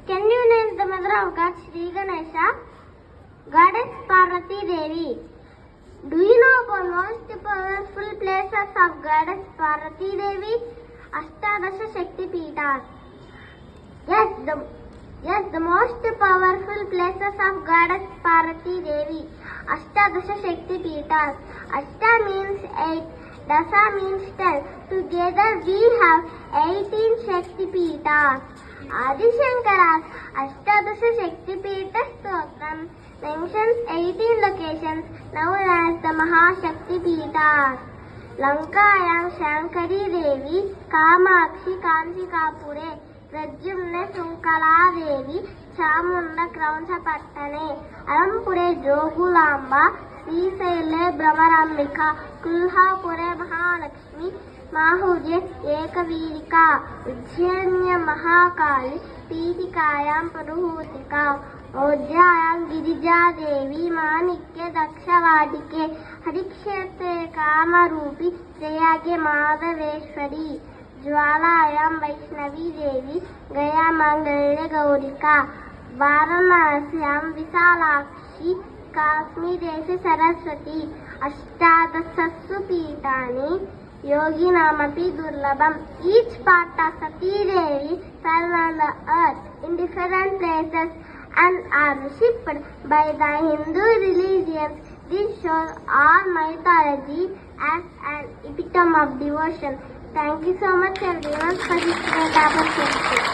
Can you name the mother of God Sri Ganesha? Goddess Parvati Devi. Do you know about most powerful places of Goddess Parvati Devi? Ashtadasha Shakti Peethas. Yes, the most powerful places of Goddess Parvati Devi. Ashtadasha Shakti Peethas. Ashta means 8. Dasa means 10. Together we have 18 Shakti Peethas. Adi Shankara's Ashtadasha Shakti Peetha Stotram mentions 18 locations known as the Mahashakti Peethas. Lankayam Shankari Devi, Kamakshi Kanchikapure, Pradyumna Sunkala Devi, Chamunda Krauncha Pattane, Alampure Jogulamba, Srisele Brahmarambika, Kulhapure Mahalakshmi, Mahuje Ekavirika, Ujjanya Mahakali, Pitikayam Puruhutika, Ojayam Girija Devi, Manikya Dakshavadige, Harikshetre Kamarupi, Seyage Madhaveshwari, Jwalayam Vaishnavi Devi, Gaya Mangale Gaurika, Varanasyam Visalakshi, Kasmiresi Saraswati, Ashtadasassu Peethani, Yogi Namapi Durlabham. Each part of Sati Devi fell on the earth in different places and are worshipped by the Hindu religions. This shows our mythology as an epitome of devotion. Thank you so much everyone for this great opportunity.